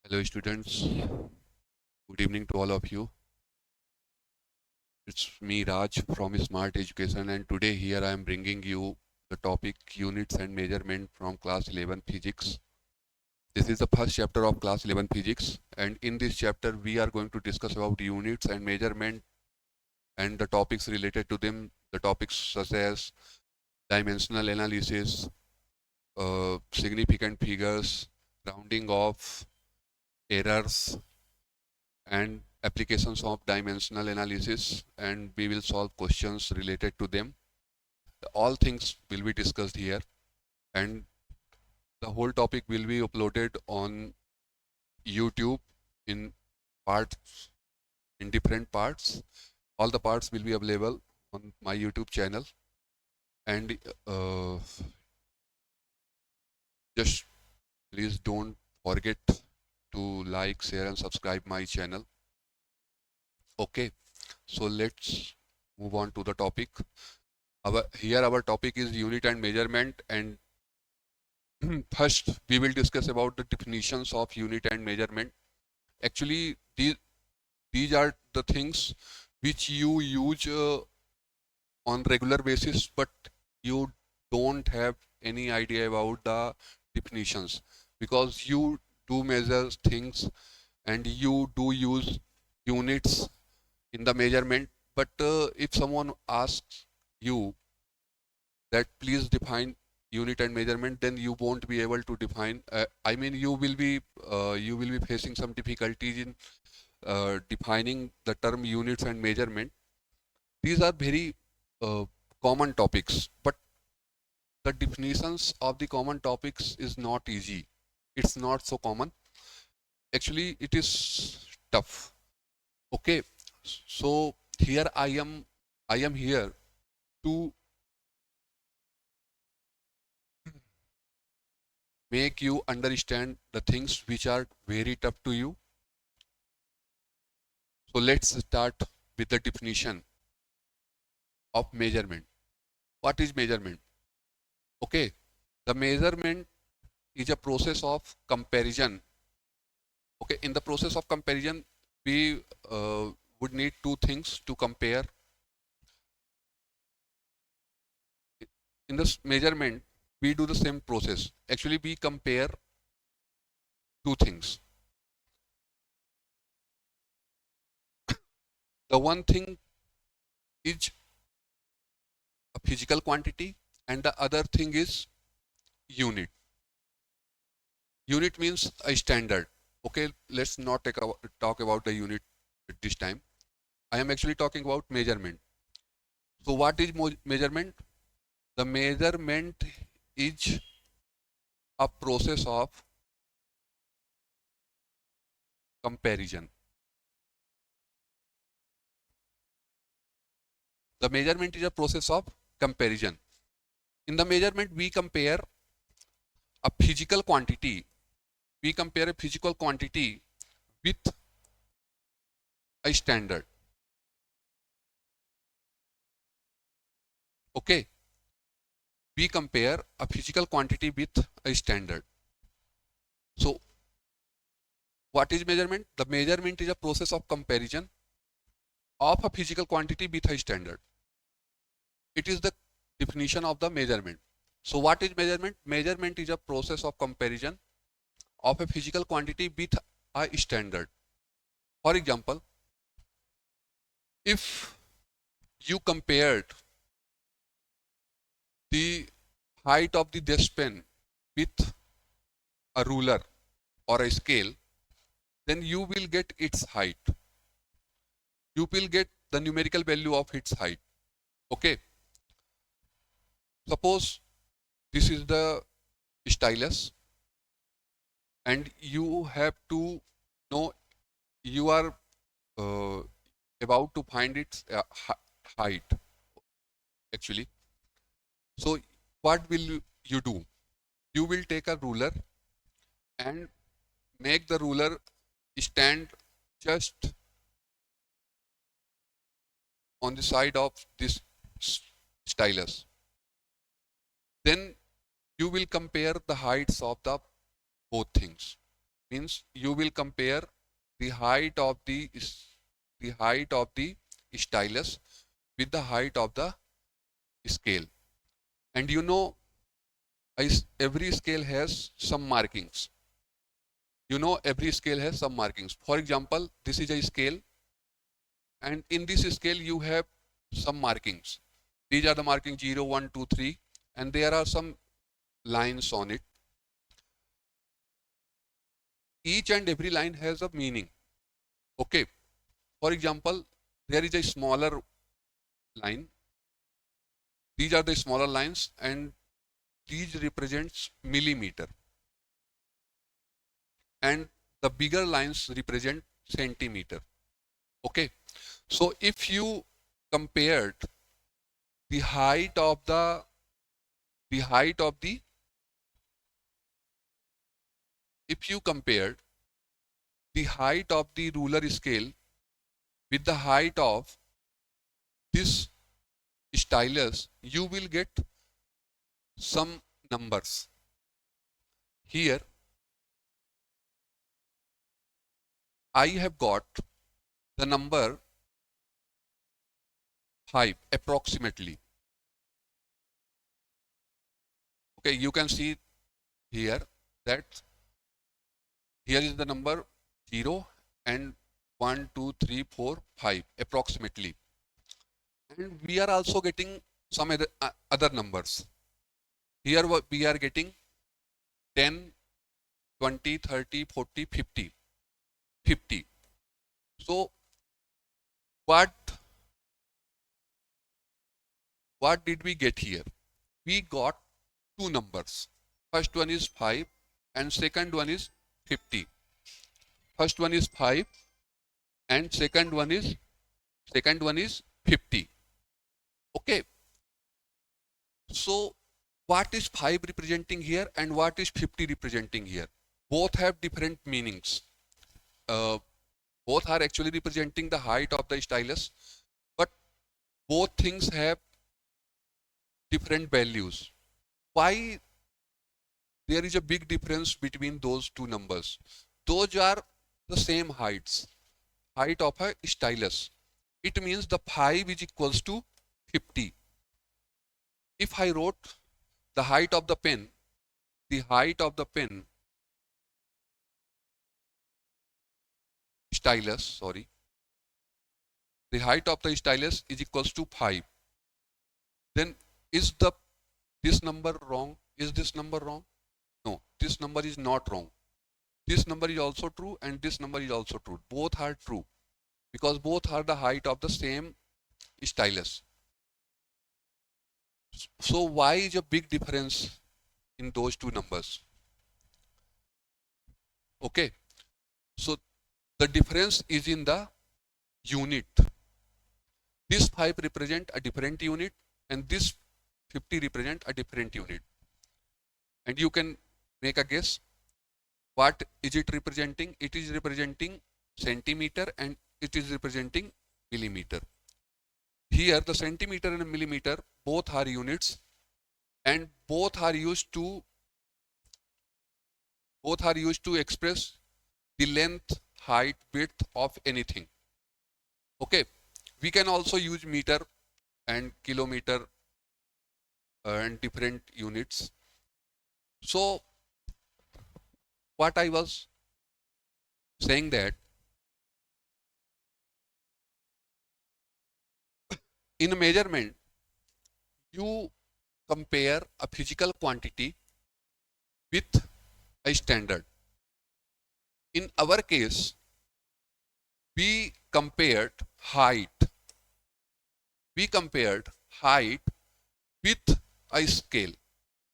Hello, students. Good evening to all of you. It's me, Raj, from Smart Education, and today here I am bringing you the topic Units and Measurement from Class 11 Physics. This is the first chapter of Class 11 Physics, and in this chapter we are going to discuss about units and measurement and the topics related to them. The topics such as dimensional analysis, significant figures, rounding off, errors, and applications of dimensional analysis, and we will solve questions related to them. All things will be discussed here, and the whole topic will be uploaded on YouTube in parts, in different parts. All the parts will be available on my YouTube channel, and just please don't forget to like, share, and subscribe my channel. Okay, so let's move on to the topic. Our topic is unit and measurement, and first we will discuss about the definitions of unit and measurement. Actually, these are the things which you use on regular basis, but you don't have any idea about the definitions, because you do measure things and you do use units in the measurement. But if someone asks you that please define unit and measurement, then you won't be able to define. I mean, you will be facing some difficulties in defining the term units and measurement. These are very uh, common topics, but the definitions of the common topics is not easy. It's not so common. Actually, it is tough. Okay, so here I am here to make you understand the things which are very tough to you. So let's start with the definition of measurement. What is measurement? Okay, the measurement is a process of comparison. Okay, in the process of comparison, we would need two things to compare. In this measurement, we do the same process. Actually, we compare two things. The one thing is a physical quantity, and the other thing is unit. Unit means a standard. Okay, let's not talk about the unit at this time. I am actually talking about measurement. So what is measurement? The measurement is a process of comparison. The measurement is a process of comparison. In the measurement, we compare a physical quantity. We compare a physical quantity with a standard. Okay, we compare a physical quantity with a standard. So what is measurement? The measurement is a process of comparison of a physical quantity with a standard. It is the definition of the measurement. So what is measurement? Measurement is a process of comparison of a physical quantity with a standard. For example, if you compared the height of the desk pen with a ruler or a scale, then you will get its height. You will get the numerical value of its height. Okay. Suppose this is the stylus, and you have to know, you are uh, about to find its height actually. So what will you do? You will take a ruler and make the ruler stand just on the side of this stylus. Then you will compare the heights of the both things. means you will compare the height of the stylus with the height of the scale. And you know, every scale has some markings. You know, every scale has some markings. For example, this is a scale, and in this scale you have some markings. These are the markings 0, 1, 2, 3, and there are some lines on it. Each and every line has a meaning. Okay. For example, there is a smaller line. These are the smaller lines, and these represents millimeter, and the bigger lines represent centimeter. Okay. So if you compared the height of the height of the if you compared the height of the ruler scale with the height of this stylus, you will get some numbers. Here I have got the number 5 approximately. Okay, you can see here that here is the number 0 and 1, 2, 3, 4, 5 approximately. And we are also getting some other numbers. Here we are getting 10, 20, 30, 40, 50. 50. So what did we get here? We got two numbers. First one is 5 and second one is 50. First one is 5 and second one is 50. Okay. So what is 5 representing here and what is 50 representing here? Both have different meanings. Both are actually representing the height of the stylus, but both things have different values. Why there is a big difference between those two numbers? Those are the same heights, height of a stylus. It means the 5 is equals to 50. If I wrote the height of the pen, stylus, sorry, the height of the stylus is equals to 5. Then is this number wrong? Is this number wrong? No, this number is not wrong. This number is also true and this number is also true. Both are true because both are the height of the same stylus. So why is a big difference in those two numbers? Okay, so the difference is in the unit. This 5 represent a different unit and this 50 represent a different unit. And you can make a guess. What is it representing? It is representing centimeter and it is representing millimeter. Here the centimeter and millimeter both are units and both are used to express the length, height, width of anything. Okay, we can also use meter and kilometer and different units. So what I was saying that in measurement you compare a physical quantity with a standard. In our case, we compared height with a scale,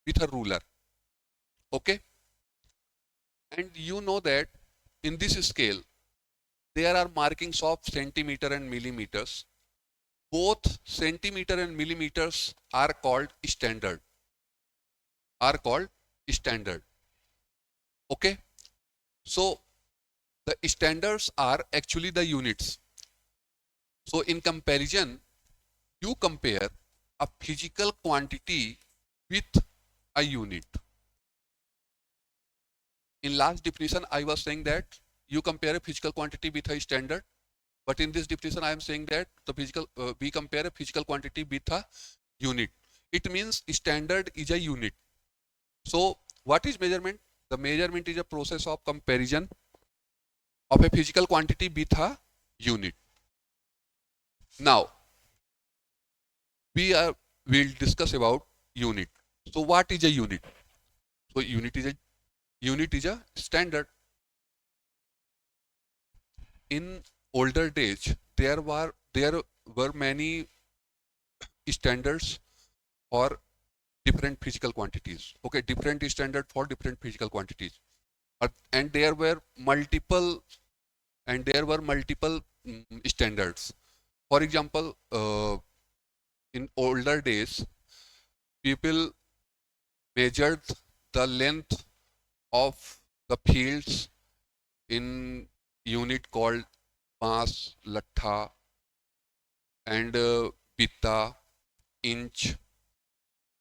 with a ruler. Okay, and you know that in this scale there are markings of centimeter and millimeters. Both centimeter and millimeters are called standard. Okay, so the standards are actually the units. So in comparison, you compare a physical quantity with a unit. In last definition, I was saying that you compare a physical quantity with a standard, but in this definition, I am saying that we compare a physical quantity with a unit. It means standard is a unit. So what is measurement? The measurement is a process of comparison of a physical quantity with a unit. Now we'll discuss about unit. So what is a unit? So unit is a standard. In older days, there were many standards for different physical quantities. Okay, different standard for different physical quantities. And there were multiple standards. For example, in older days, people measured the length of the fields in unit called mass, latha, and pitta, inch.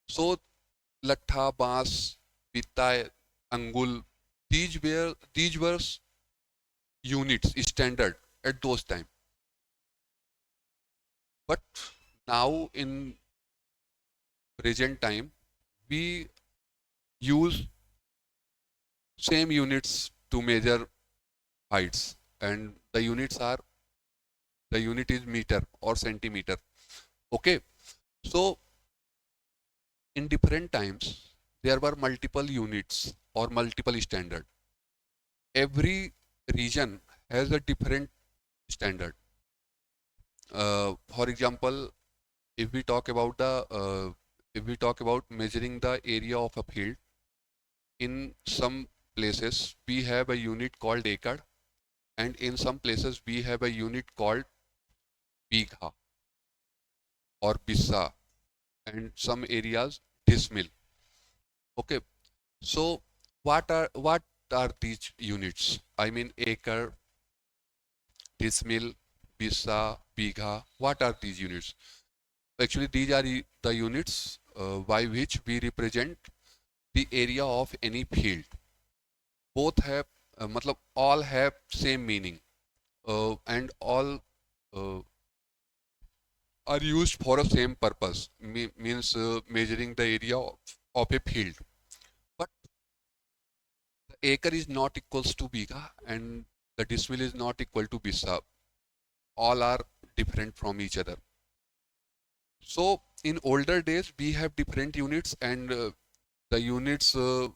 So latha, mass, pitta, angul, these were units standard at those time. But now in present time, we use same units to measure heights, and the unit is meter or centimeter. Okay, so in different times there were multiple units or multiple standard. Every region has a different standard. For example, if we talk about measuring the area of a field, in some places we have a unit called acre, and in some places we have a unit called bigha or bissa, and some areas decimal. Okay, so what are these units? I mean acre, decimal, bissa, bigha. What are these units? Actually, these are the units by which we represent the area of any field. Both have matlab all have same meaning, and all uh, are used for a same purpose, means measuring the area of a field. But the acre is not equals to biga, and the decimal is not equal to bisa. All are different from each other. So in older days we have different units, and the units uh,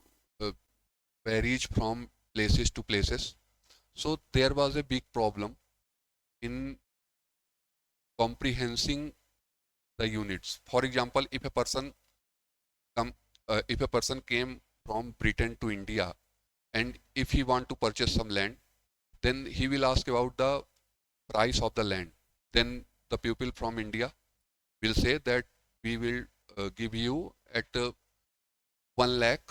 varies from places to places. So there was a big problem in comprehending the units. For example, come, if a person came from Britain to India, and if he want to purchase some land, then he will ask about the price of the land. Then the people from India will say that we will give you at 1 lakh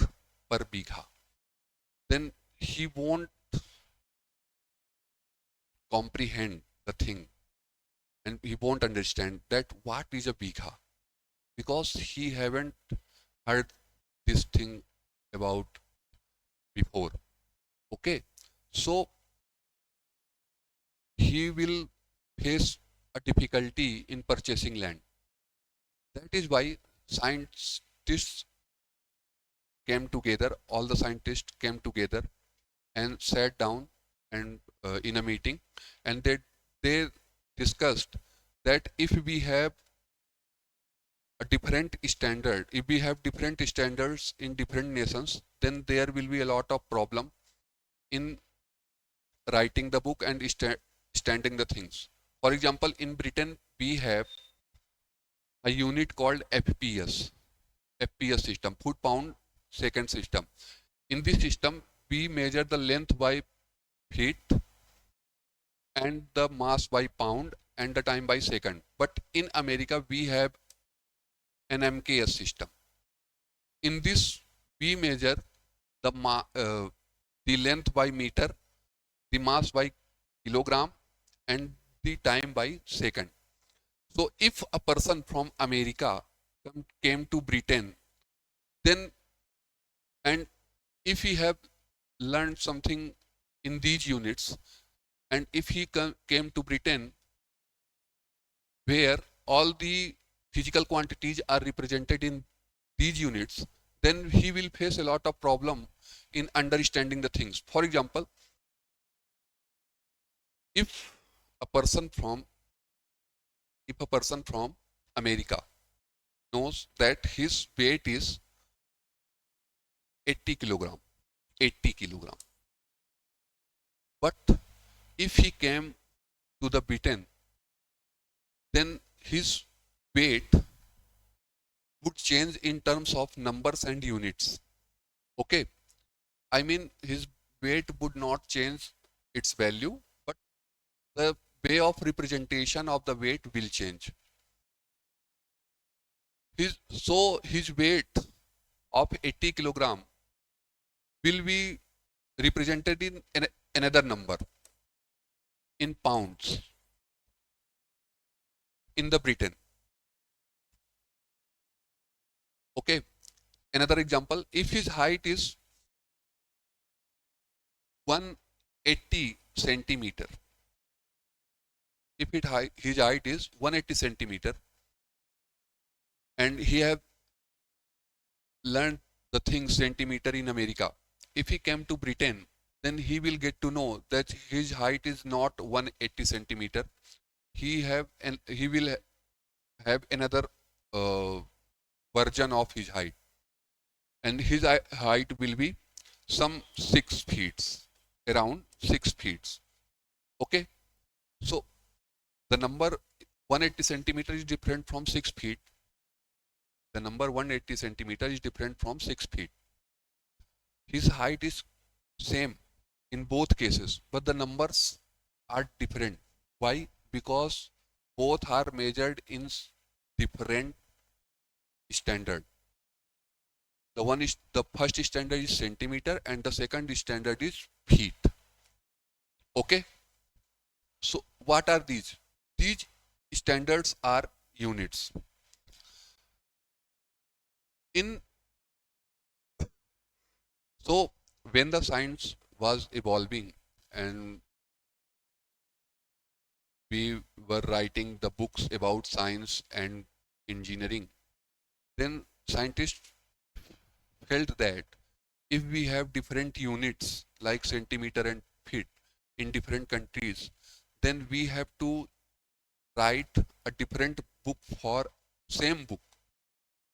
per bigha. Then he won't comprehend the thing, and he won't understand that what is a bigha, because he haven't heard this thing about before. Okay, so he will face a difficulty in purchasing land. That is why scientists came together, all the scientists came together and sat down and in a meeting, and they discussed that if we have a different standard, if we have different standards in different nations, then there will be a lot of problem in writing the book and standing the things. For example, in Britain we have a unit called FPS system, foot pound second system. In this system, we measure the length by feet and the mass by pound and the time by second. But in America, we have an MKS system. In this, we measure the length by meter, the mass by kilogram, and the time by second. So if a person from America came to Britain, then, and if he have learned something in these units, and if he came to Britain where all the physical quantities are represented in these units, then he will face a lot of problem in understanding the things. For example, if a person from America knows that his weight is 80 kilogram, 80 kilogram, but if he came to the Britain, then his weight would change in terms of numbers and units. Okay, I mean his weight would not change its value, but the way of representation of the weight will change. His weight of 80 kilogram will be represented in another number in pounds in the Britain. Okay, another example, if his height is 180 centimeter, if his height is 180 centimeter, and he have learned the thing centimeter in America, if he came to Britain, then he will get to know that his height is not 180 centimeter. He will have another uh, version of his height, and his height will be some 6 feet, around 6 feet. Okay, so the number 180 centimeter is different from 6 feet. The number 180 centimeter is different from 6 feet. His height is same in both cases, but the numbers are different. Why? Because both are measured in different standard. The first standard is centimeter and the second standard is feet. Okay. So what are these? These standards are units. So when the science was evolving and we were writing the books about science and engineering, then scientists felt that if we have different units like centimeter and feet in different countries, then we have to write a different book for same book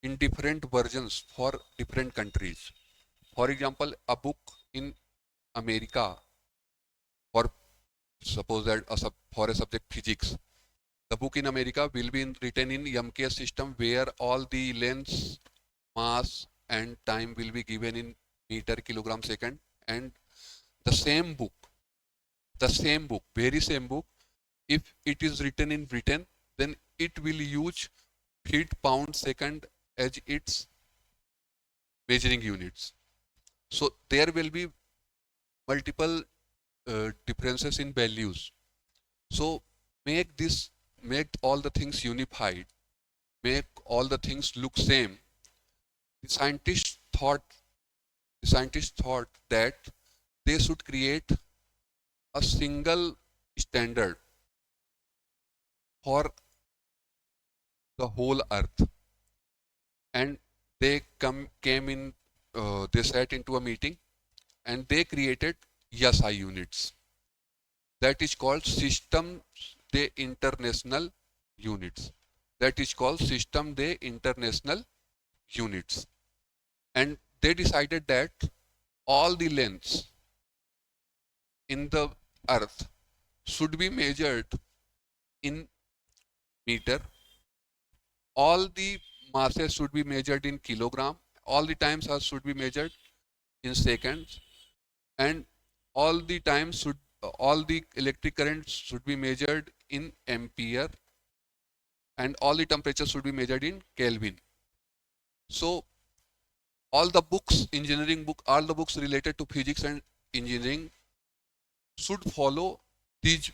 in different versions for different countries. For example, a book in America, for suppose that for a subject physics, the book in America will be written in MKS system where all the lengths, mass and time will be given in meter, kilogram, second, and the same book, very same book, if it is written in Britain, then it will use feet, pound, second as its measuring units. So there will be multiple differences in values. So make all the things unified, make all the things look same. The scientists thought that they should create a single standard for the whole earth, and they sat into a meeting and they created SI units, that is called System de International Units, that is called System de International Units. And they decided that all the lengths in the earth should be measured in meter, all the masses should be measured in kilogram, all the times should be measured in seconds, and all the times all the electric currents should be measured in ampere, and all the temperatures should be measured in Kelvin. So all the books, all the books related to physics and engineering should follow these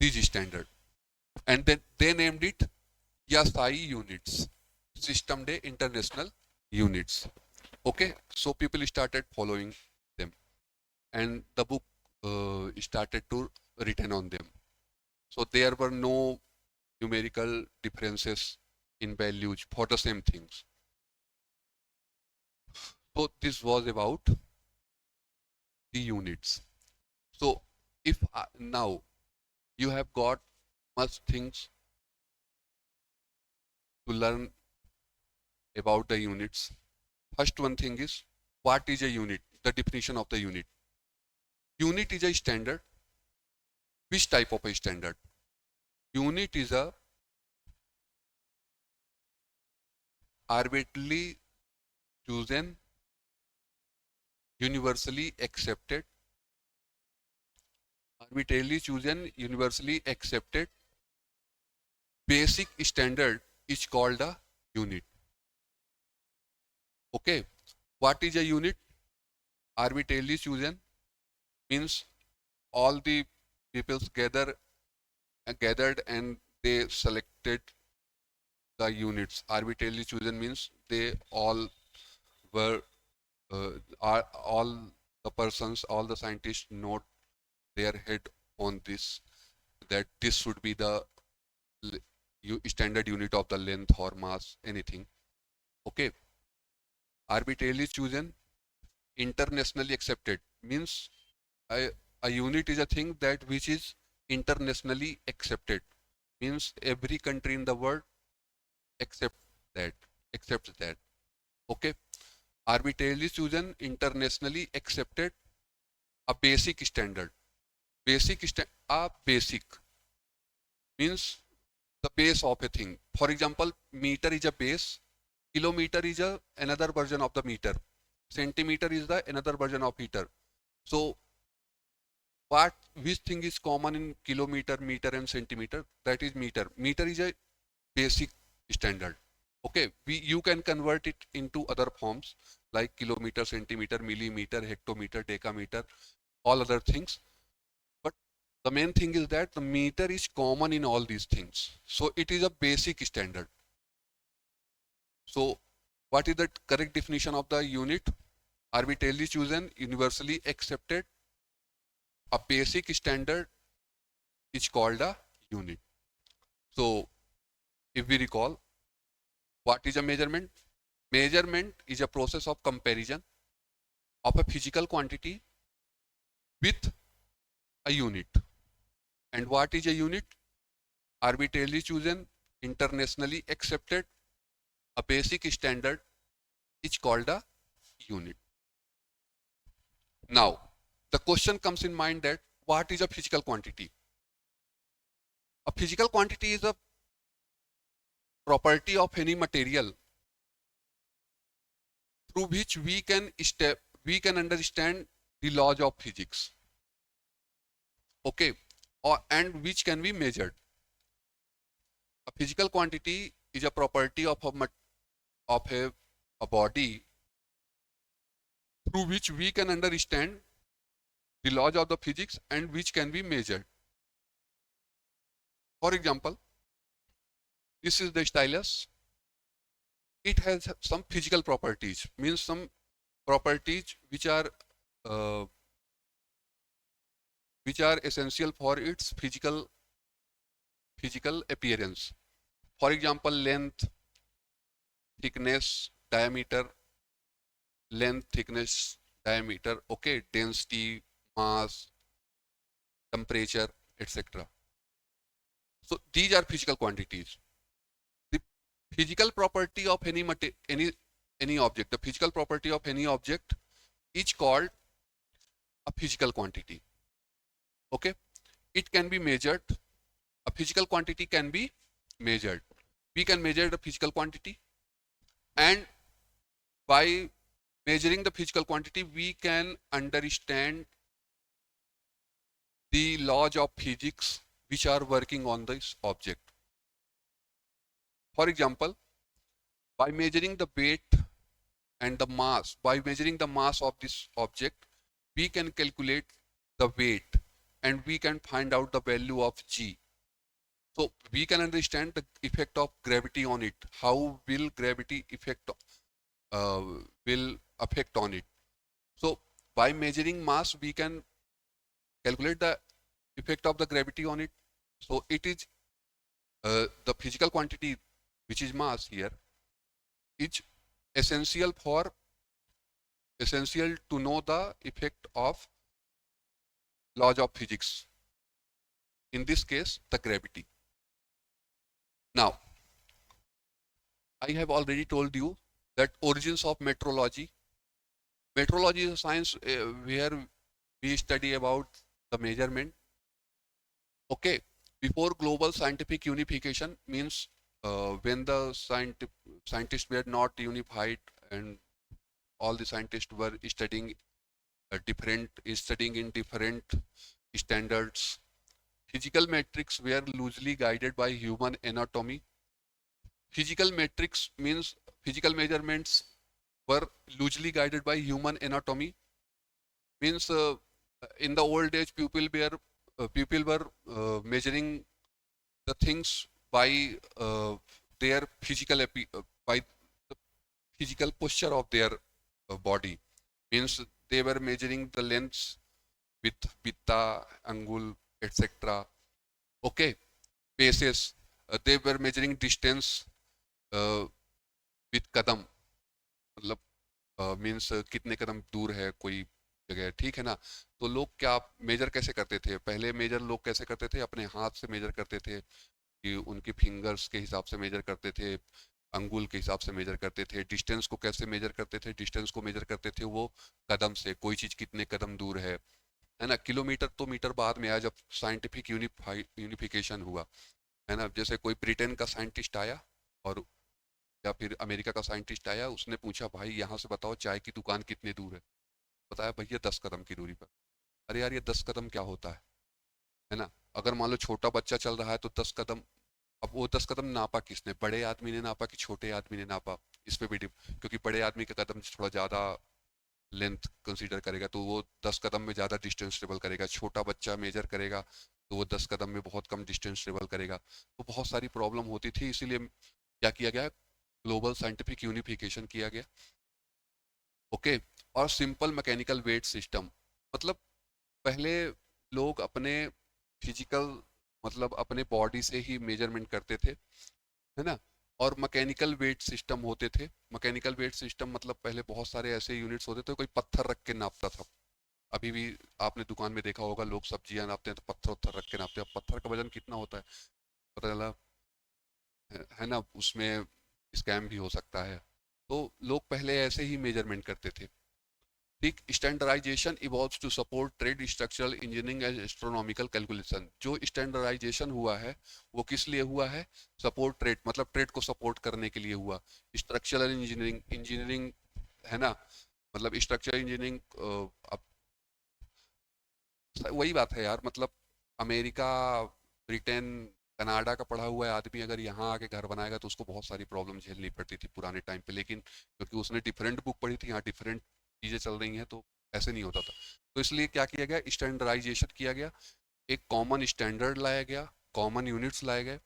standard, and then they named it SI units, System de International Units. Okay, so people started following and the book started to written on them. So there were no numerical differences in values for the same things. So this was about the units. So if now you have got much things to learn about the units. First one thing is, what is a unit? The definition of the unit. Unit is a standard. Which type of a standard? Unit is a arbitrarily chosen, universally accepted, basic standard is called a unit. Okay, what is a unit? Arbitrarily chosen means all the peoples gathered and they selected the units. Arbitrarily chosen means they all were are all the persons, all the scientists note their head on this, that this should be the standard unit of the length or mass, anything. Okay, arbitrarily chosen, internationally accepted means a unit is a thing that which is internationally accepted, means every country in the world accept that accepts that. Okay, arbitrarily chosen, internationally accepted, a basic standard. A basic means the base of a thing. For example, meter is a base, kilometer is another version of the meter, centimeter is the another version of meter. So which thing is common in kilometer, meter and centimeter? That is meter. Meter is a basic standard. Okay, you can convert it into other forms like kilometer, centimeter, millimeter, hectometer, decameter, all other things. But the main thing is that the meter is common in all these things. So it is a basic standard. So what is the correct definition of the unit? Arbitrarily chosen, universally accepted, a basic standard is called a unit. So if we recall, what is a measurement? Measurement is a process of comparison of a physical quantity with a unit. And what is a unit? Arbitrarily chosen, internationally accepted, a basic standard is called a unit. Now, the question comes in mind that what is a physical quantity? A physical quantity is a property of any material through which we can understand the laws of physics. Okay, and which can be measured. A physical quantity is a property of a body through which we can understand the laws of the physics and which can be measured. For example, this is the stylus. It has some physical properties, means some properties uh, which are essential for its physical appearance. For example, length, thickness, diameter, diameter, okay, density, mass, temperature, etc. So these are physical quantities. The physical property of any object, the physical property of any object is called a physical quantity. Okay, it can be measured. A physical quantity can be measured. We can measure the physical quantity, and by measuring the physical quantity, we can understand the laws of physics which are working on this object. For example, by measuring the weight and the mass, by measuring the mass of this object, we can calculate the weight and we can find out the value of g. So we can understand the effect of gravity on it. How will gravity will affect on it? So by measuring mass we can calculate the effect of the gravity on it. So it is the physical quantity which is mass here is essential for essential to know the effect of laws of physics, in this case the gravity. Now I have already told you that origins of metrology. Metrology is a science where we study about the measurement. Okay, before global scientific unification means when the scientists were not unified and all the scientists were studying in different standards. Physical metrics were loosely guided by human anatomy. Physical metrics means physical measurements were loosely guided by human anatomy. Means in the old age, people were measuring the things by their by the physical posture of their body. Means they were measuring the lengths with pitta, angul, etc. Okay, paces. They were measuring distance with कदम, मतलब means कितने कदम दूर है कोई जगह, ठीक है ना। तो लोग क्या मेजर कैसे करते थे, पहले मेजर लोग कैसे करते थे, अपने हाथ से मेजर करते थे कि उनकी फिंगर्स के हिसाब से मेजर करते थे, अंगुल के हिसाब से मेजर करते थे। डिस्टेंस को कैसे मेजर करते थे, डिस्टेंस को मेजर करते थे वो कदम से, कोई चीज़ कितने कदम दूर है ना। किलोमीटर तो मीटर बाद में आया जब साइंटिफिक यूनिफिकेशन हुआ, है ना। जैसे कोई ब्रिटेन का साइंटिस्ट आया और या फिर अमेरिका का साइंटिस्ट आया, उसने पूछा भाई यहाँ से बताओ चाय की दुकान कितने दूर है, बताया भैया 10 कदम की दूरी पर। अरे यार ये 10 कदम क्या होता है ना। अगर मान लो छोटा बच्चा चल रहा है तो 10 कदम, अब वो 10 कदम नापा किसने, बड़े आदमी ने नापा कि छोटे आदमी ने नापा, इस पे भी क्योंकि बड़े आदमी का कदम थोड़ा ज़्यादा लेंथ कंसीडर करेगा तो वो 10 कदम में ज़्यादा डिस्टेंस ट्रेवल करेगा, छोटा बच्चा मेजर करेगा तो वो 10 कदम में बहुत कम डिस्टेंस ट्रेवल करेगा। तो बहुत सारी प्रॉब्लम होती थी, इसीलिए क्या किया गया, ग्लोबल साइंटिफिक यूनिफिकेशन किया गया। ओके, और सिंपल मैकेनिकल वेट सिस्टम, मतलब पहले लोग अपने फिजिकल मतलब अपने बॉडी से ही मेजरमेंट करते थे, है ना। और मैकेनिकल वेट सिस्टम होते थे। मैकेनिकल वेट सिस्टम मतलब पहले बहुत सारे ऐसे यूनिट्स होते थे, कोई पत्थर रख के नापता था। अभी भी आपने दुकान में देखा होगा लोग सब्जियां नापते हैं तो पत्थर उत्थर रख के नापते हैं। पत्थर का वजन कितना होता है पता चला, है ना, उसमें स्कैम भी हो सकता है। तो लोग पहले ऐसे ही मेजरमेंट करते थे। ठीक, standardisation evolves to support trade, structural engineering and astronomical calculation. जो स्टैंडर्डाइजेशन हुआ है वो किस लिए हुआ है, सपोर्ट ट्रेड, मतलब ट्रेड को सपोर्ट करने के लिए हुआ। स्ट्रक्चरल इंजीनियरिंग, इंजीनियरिंग, है ना, मतलब स्ट्रक्चरल इंजीनियरिंग, अब वही बात है यार, मतलब अमेरिका, ब्रिटेन, कनाडा का पढ़ा हुआ है आदमी अगर यहाँ आके घर बनाएगा तो उसको बहुत सारी प्रॉब्लम झेलनी पड़ती थी पुराने टाइम पे, लेकिन क्योंकि उसने डिफरेंट बुक पढ़ी थी, यहाँ डिफरेंट चीज़ें चल रही हैं तो ऐसे नहीं होता था। तो इसलिए क्या किया गया, स्टैंडर्डाइजेशन किया गया, एक कॉमन स्टैंडर्ड लाया गया, कॉमन यूनिट्स लाए गए।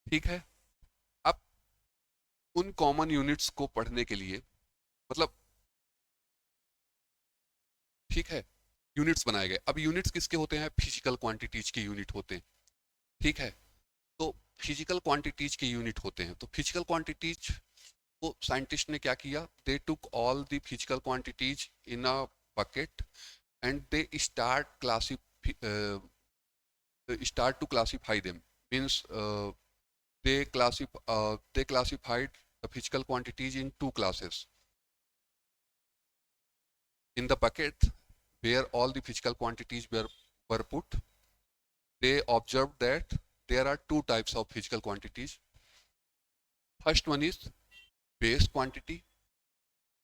ठीक है, अब उन कॉमन यूनिट्स को पढ़ने के लिए, मतलब ठीक है, यूनिट्स बनाए गए। अब यूनिट्स किसके होते हैं, फिजिकल क्वांटिटीज के यूनिट होते हैं। ठीक है, तो फिजिकल क्वांटिटीज के यूनिट होते हैं। तो फिजिकल क्वांटिटीज को साइंटिस्ट ने क्या किया, they took all the physical quantities in a bucket and they start to classify them. Means they classified the physical quantities in two classes. In the bucket where all the physical quantities were put, they observed that there are two types of physical quantities. First one is base quantity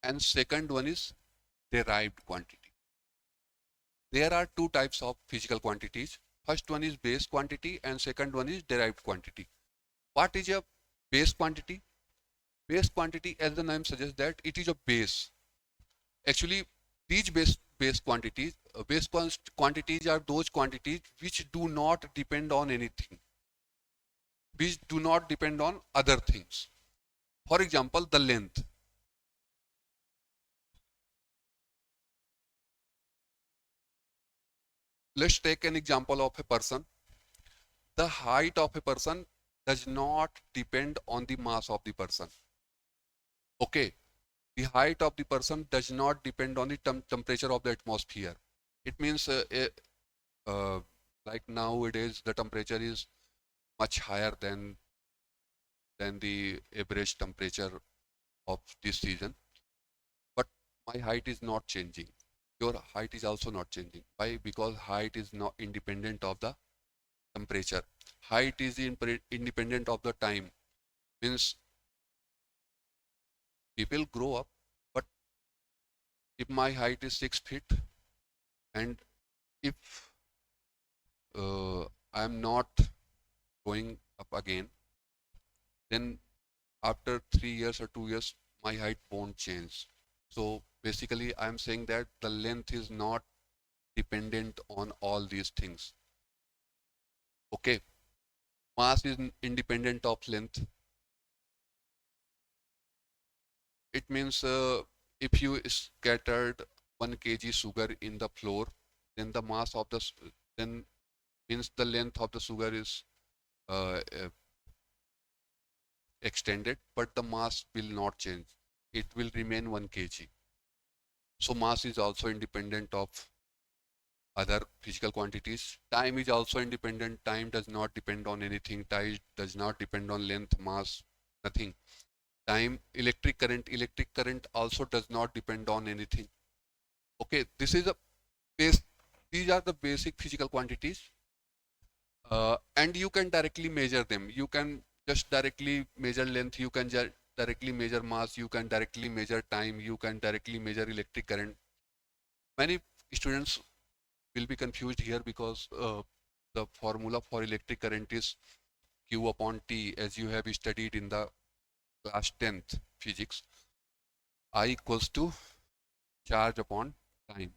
and second one is derived quantity. There are two types of physical quantities. First one is base quantity and second one is derived quantity. What is a base quantity? Base quantity, as the name suggests, that it is a base. Actually, these quantities are those quantities which do not depend on anything, which do not depend on other things. For example, the length. Let's take an example of a person. The height of a person does not depend on the mass of the person. Okay, the height of the person does not depend on the temperature of the atmosphere. It means uh, like nowadays the temperature is much higher than the average temperature of this season, but my height is not changing. Your height is also not changing. Why? Because height is not independent of the temperature. Height is independent of the time. Means people grow up, but if my height is 6 feet and if I am not going up again, then after 3 years or 2 years, my height won't change. So basically, I'm saying that the length is not dependent on all these things. Okay, mass is independent of length. It means if you scattered 1 kg sugar in the floor, then the mass of the then means the length of the sugar is uh, uh, extended, but the mass will not change. It will remain 1 kg. So mass is also independent of other physical quantities. Time is also independent. Time does not depend on anything. Time does not depend on length, mass, nothing. Time, electric current also does not depend on anything. Okay, this is a base. These are the basic physical quantities, and you can directly measure them. You can just directly measure length. You can directly measure mass. You can directly measure time. You can directly measure electric current. Many students will be confused here because the formula for electric current is Q upon T, as you have studied in the class 10th physics. I equals to charge upon time.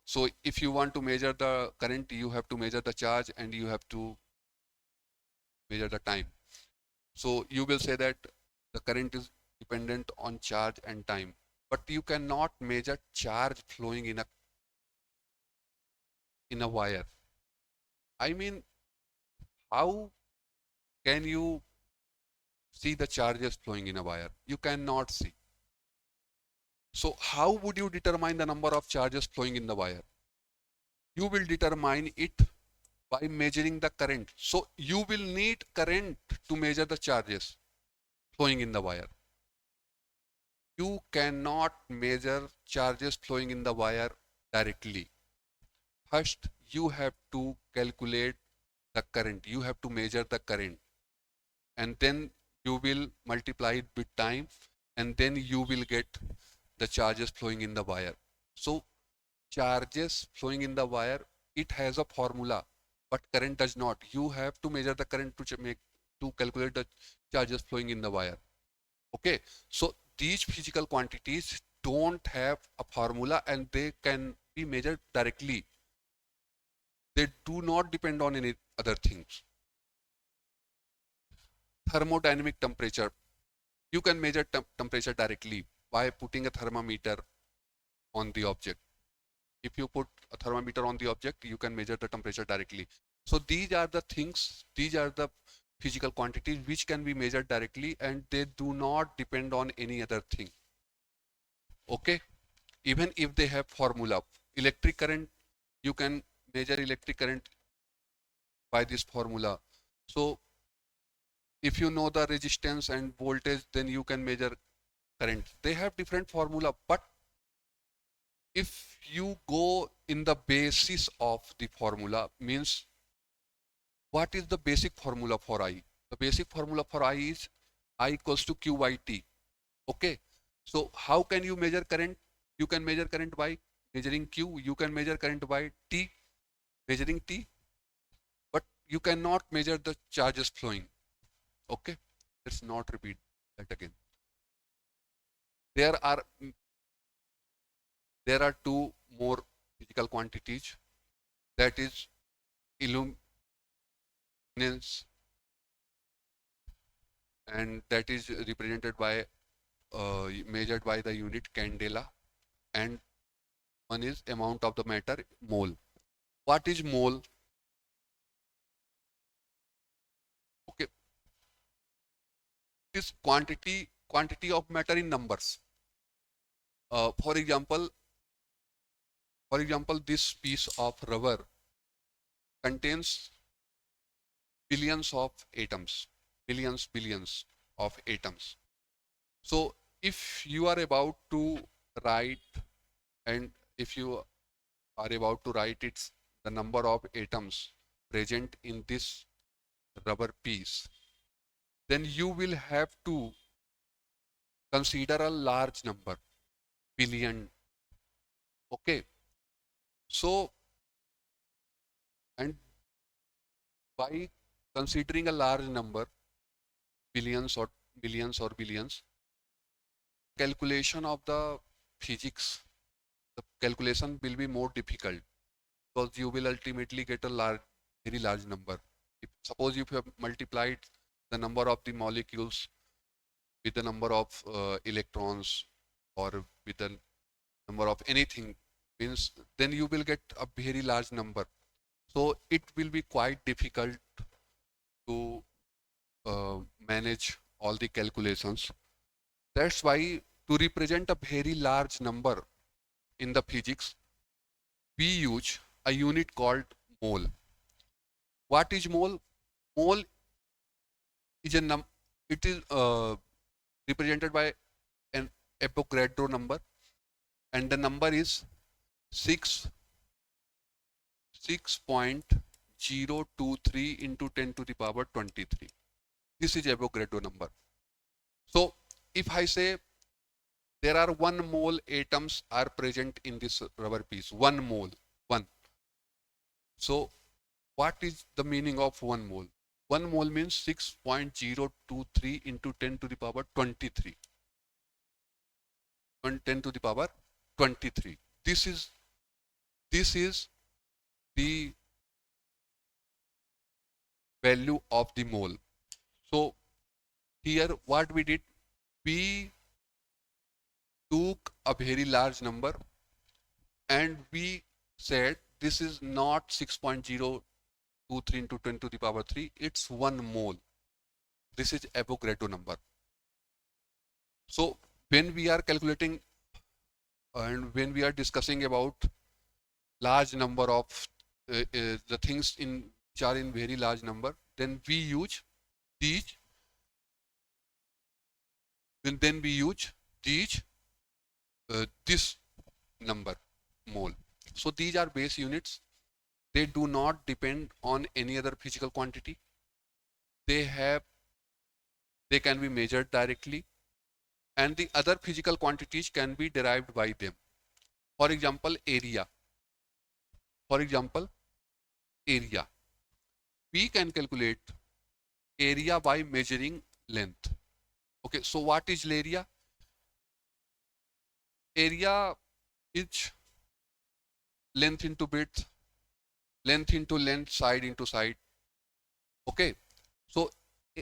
So if you want to measure the current, you have to measure the charge and you have to measure the time. So you will say that the current is dependent on charge and time, but you cannot measure charge flowing in a wire. I mean, how can you see the charges flowing in a wire? You cannot see. So how would you determine the number of charges flowing in the wire? You will determine it by measuring the current. So you will need current to measure the charges flowing in the wire. You cannot measure charges flowing in the wire directly. First, you have to calculate the current. You have to measure the current. And then you will multiply it with time. And then you will get the charges flowing in the wire. So charges flowing in the wire, it has a formula, but current does not. You have to measure the current to calculate the charges flowing in the wire. Okay, so these physical quantities don't have a formula and they can be measured directly. They do not depend on any other things. Thermodynamic temperature. You can measure temperature directly by putting a thermometer on the object. If you put a thermometer on the object, you can measure the temperature directly. So these are the things, these are the physical quantities which can be measured directly and they do not depend on any other thing. Okay, even if they have formula. Electric current, you can measure electric current by this formula. So if you know the resistance and voltage, then you can measure current. They have different formula, but if you go in the basis of the formula, means what is the basic formula for I? The basic formula for I is I equals to Q by T. Okay. So how can you measure current? You can measure current by measuring Q. You can measure current by T, measuring T, but you cannot measure the charges flowing. Okay. Let's not repeat that again. There are there are two more physical quantities, that is illuminance, and that is represented by measured by the unit candela, and one is amount of the matter, mole. What is mole? Okay, it is quantity of matter in numbers. For example, this piece of rubber contains billions of atoms, billions of atoms. So if you are about to write, and if you are about to write its the number of atoms present in this rubber piece, then you will have to consider a large number, billion. Okay, so, and by considering a large number, billions or millions or billions, calculation of the physics, the calculation will be more difficult, because you will ultimately get a very large number. Suppose if you have multiplied the number of the molecules with the number of electrons, or with the number of anything, means then you will get a very large number. So it will be quite difficult to manage all the calculations. That's why, to represent a very large number in the physics, we use a unit called mole. What is mole? Mole is a it is represented by an Avogadro number, and the number is 6.023 into 10 to the power 23. This is Avogadro number. So if I say there are 1 mole atoms are present in this rubber piece, 1 mole, 1. So what is the meaning of 1 mole? 1 mole means 6.023 into 10 to the power 23. 10 to the power 23. This is the value of the mole. So here what we did, we took a very large number and we said this is not 6.023 into 10 to the power 3, it's 1 mole. This is Avogadro number. So when we are calculating and when we are discussing about large number of the things in which are in very large number, then we use these this number, mole. So these are base units. They do not depend on any other physical quantity. They can be measured directly, and the other physical quantities can be derived by them. For example, area. We can calculate area by measuring length. Okay, so what is area? Area is length into width, length into length, side into side. Okay, so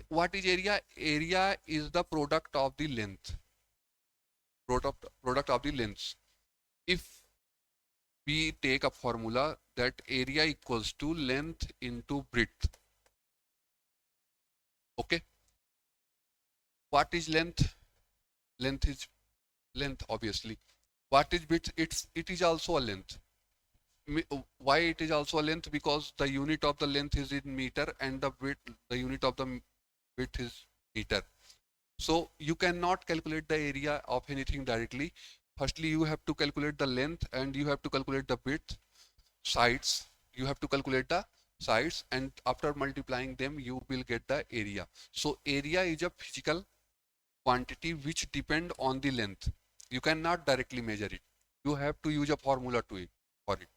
what is area? Area is the product of the length. Product of the lengths. If we take a formula that area equals to length into width. Okay, what is length? Length is length, obviously. What is width? It is also a length. Why it is also a length? Because the unit of the length is in meter and the width, the unit of the width is meter. So you cannot calculate the area of anything directly. Firstly, you have to calculate the length and you have to calculate the width, sides. You have to calculate the sides, and after multiplying them, you will get the area. So area is a physical quantity which depend on the length. You cannot directly measure it. You have to use a formula to it for it.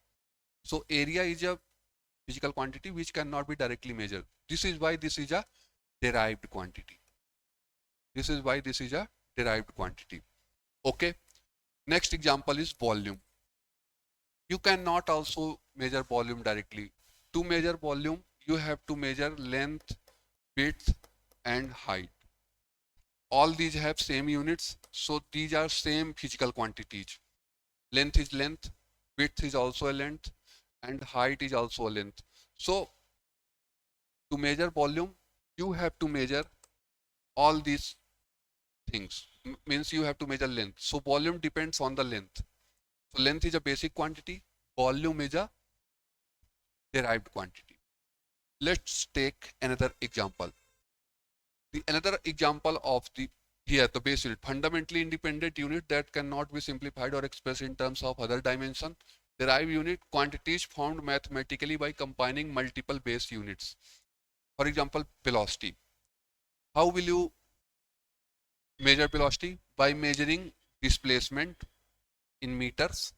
So area is a physical quantity which cannot be directly measured. This is why this is a derived quantity. This is why this is a derived quantity. Okay. Next example is volume. You cannot also measure volume directly. To measure volume, you have to measure length, width, and height. All these have same units, so these are same physical quantities. Length is length, width is also a length, and height is also a length. So to measure volume, you have to measure all these things. Means you have to measure length. So volume depends on the length. So length is a basic quantity, volume is a derived quantity. Let's take another example. The another example of the here the base unit, fundamentally independent unit that cannot be simplified or expressed in terms of other dimension. Derived unit, quantities formed mathematically by combining multiple base units. For example, velocity. How will you measure velocity? By measuring displacement in meters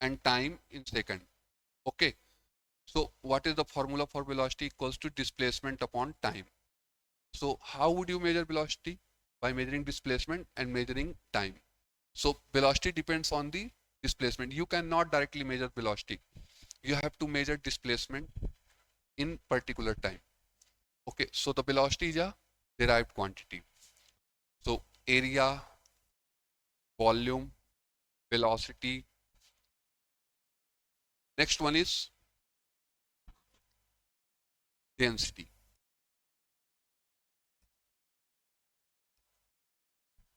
and time in second. Okay. So what is the formula for velocity? Equals to displacement upon time. So how would you measure velocity? By measuring displacement and measuring time. So velocity depends on the displacement. You cannot directly measure velocity. You have to measure displacement in particular time. Okay, so the velocity is a derived quantity. So area, volume, velocity. Next one is density.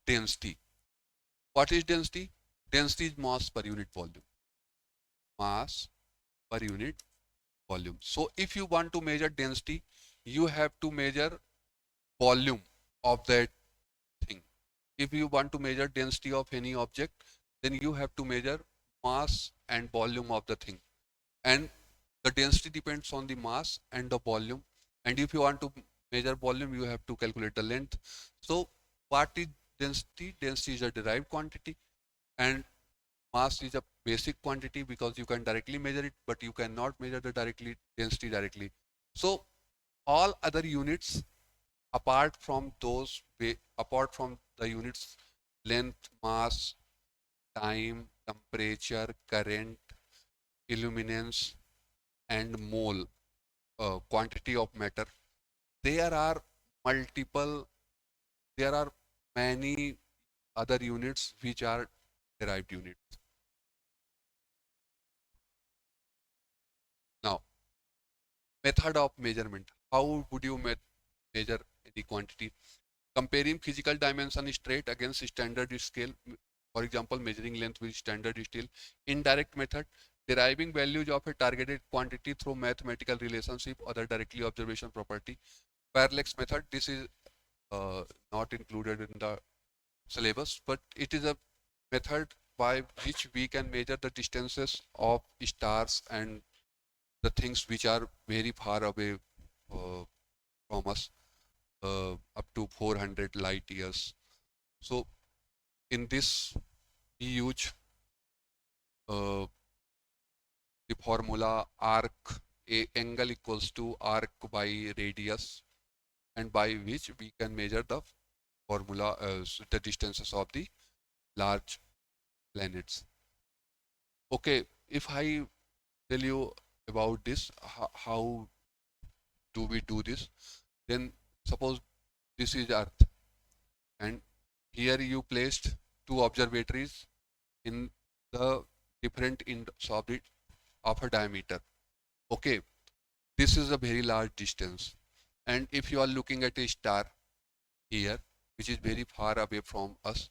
Density. What is density? Density is mass per unit volume. Mass per unit volume. So if you want to measure density, you have to measure volume of that thing. If you want to measure density of any object, then you have to measure mass and volume of the thing. And the density depends on the mass and the volume. And if you want to measure volume, you have to calculate the length. So what is density? Density is a derived quantity, and mass is a basic quantity because you can directly measure it, but you cannot measure the density directly. So all other units apart from apart from the units length, mass, time, temperature, current, illuminance, and mole, quantity of matter, there are multiple, there are many other units which are derived units. Now, method of measurement. How would you measure any quantity? Comparing physical dimension straight against standard scale. For example, measuring length with standard steel. Indirect method. Deriving values of a targeted quantity through mathematical relationship, other directly observation property. Parallax method. This is not included in the syllabus, but it is a method by which we can measure the distances of stars and the things which are very far away from us, up to 400 light years. So in this we use uh, the formula arc, a angle equals to arc by radius, and by which we can measure the formula, the distances of the large planets. Okay, if I tell you about this, how do we do this? Then suppose this is Earth, and here you placed two observatories in the different ends of it of a diameter. Okay, this is a very large distance, and if you are looking at a star here, which is very far away from us,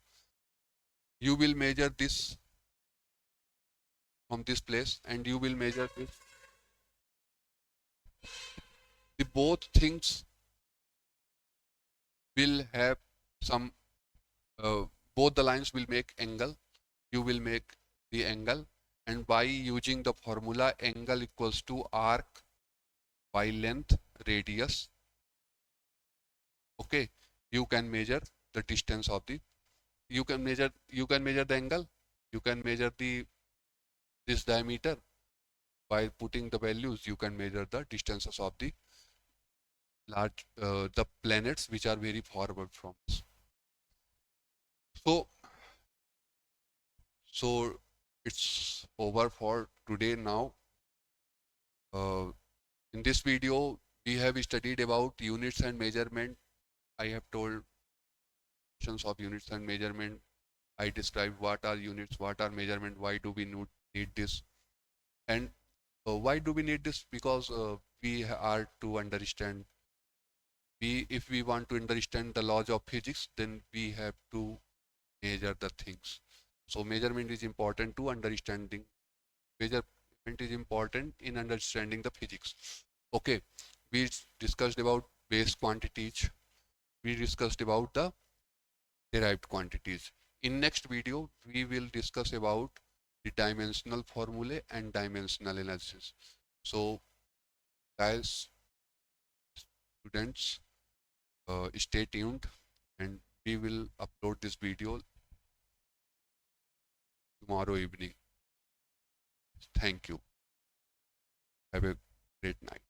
you will measure this from this place, and you will measure this. The both things will have some. Uh, both the lines will make angle. You will make the angle, and by using the formula angle equals to arc by length radius, okay, you can measure the distance of the, you can measure the angle, you can measure the this diameter. By putting the values, you can measure the distances of the large the planets which are very far away from us. So so it's over for today now. In this video we have studied about units and measurement. I have told functions of units and measurement. I described what are units, what are measurement, why do we need this, and Why do we need this? Because we are to understand, if we want to understand the laws of physics, then we have to measure the things. So measurement is important to understanding. Measurement is important in understanding the physics. Okay, we discussed about base quantities. We discussed about the derived quantities. In next video, we will discuss about the dimensional formulae and dimensional analysis. So, guys, students, stay tuned, and we will upload this video tomorrow evening. Thank you. Have a great night.